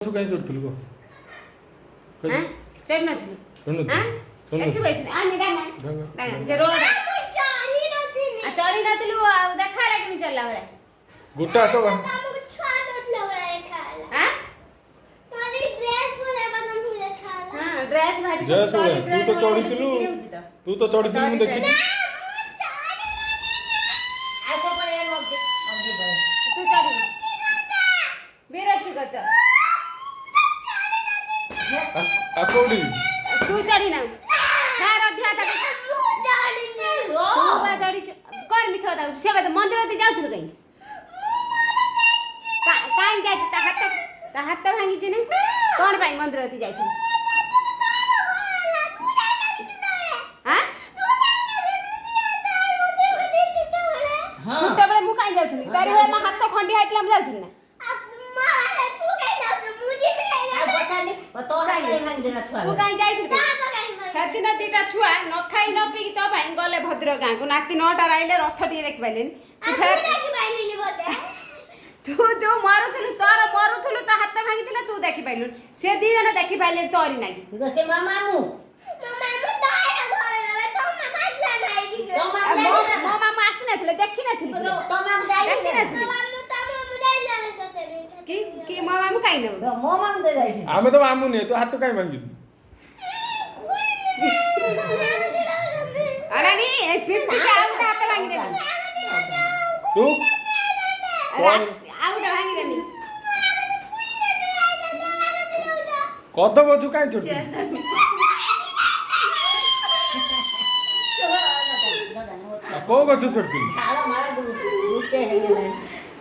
तू कहीं चढ़तलु को हां चढ़ नथलु चढ़ हां एथि बैठ आ नि डांगा डांगा जे रोड चढ़ी नथलु आ देखा रे कि चलला बळे गुटा तो हां ड्रेस भाटी ड्रेस तू तो चढ़ीतलु मैं देखि तू चढ़ी बेरती कच अकोडी तू चढ़ी ना सार अध्या था तू बा चढ़ी कोन मिछ था से बा मंदिर ते जाउ कहीं काई जाय ता हाथ भांगी छी ने कोन भाई मंदिर ते जाय छी हां छोटे बेले मु काई जाउथली तारी बेले म हाथ खंडी हाइतला म जाउथली ना तू कहीं जाइथिल सेदिन दीटा छुआ न खाई न पी तो भाई गले भद्र गाँ को नाती नटा आइले रथ टी देख पाइलेन तू जो मारुथलु तोर मारुथलु तो हाथ भांगीथिला तू देखि पाइलु से दी जण देखि पाइले तोरी नागी से मामू मो मामू आसी नथिले देखि नथिले की मो मामू काई न मो मामू दे जाई आमे तो मामू ने तो हाथ काई भांगी अरे नी 50 के आउट हाथ भांगी दे तू आउट भांगी देनी कदम बजू काई चढ़ती को गछ चढ़ती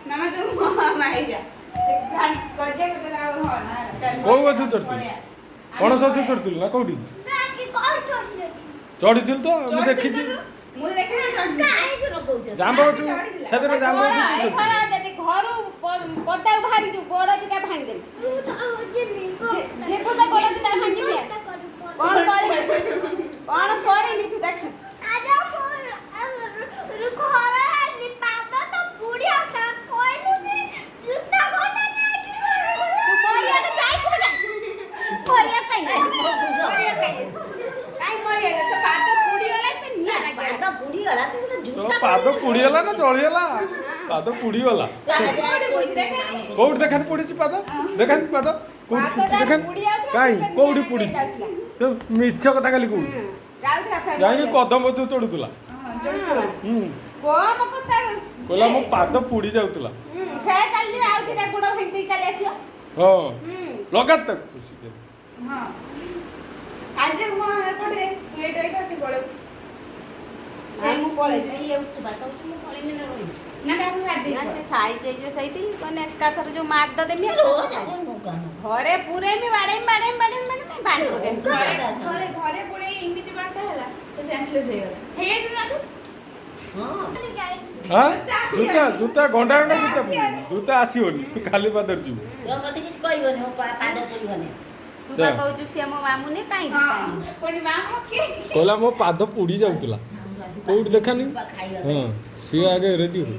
मामा तो मामा आई जा जान कजे को ना हो ना को गछ चढ़ती कोन सब चढ़ती ना कोडी चढ़ीथिल तो मैं देखि छी मु देखि ना चढ़ती काहे को रखौ जांबो छु सेदरे जांबो छु खरा जदी घरु पदा भारी जो गोड़ दिटा भांग दे जे को तो गोड़ दिटा भांगी बे कोन करे नी तू देख आजा घरा नि पापा तो पूरी आशा कोइनु नि जुत्ता गोटा ना तू मरिया तो जाई छु जा मरिया काई मरिया तो पाद पूरी होला तो निया ना पाद पूरी होला तू तो पाद पूरी होला ना जळी होला पाद पूरी होला कोड देखन पूरी छि पाद देखन पाद कोड देखन काई कोडी पूरी तो मिछ कथा खाली कोड जाई कदम तू चढुतला कोम कथा कोला मो पाद पूरी जाउतला फे चल जे आउ दिना गुड भेंदी काले आसियो हां लगात तक हां आज मो पडे तू एटो एटा से बोले से मु बोले ये तू बताऊ तू पळे में न रोई ना काकू हाडी ना से साई जे जो सईती कोने एका थर जो मार द देमी घरे पूरे में बाड़े बांध दे घरे पूरे इमिति बाटा हला तो सेंसलेस हे गला हे ना तू हां जूता गंडा जूता आसीओनी तू खाली पादर छु मते किछ कहबोनी हो पाद पुरीबनी तू तो कहू से मो मामू ने काई कोनी मामू के कोला मो पाद पुड़ी जाउतला कोड देखनी हां सी आगे रेडी हो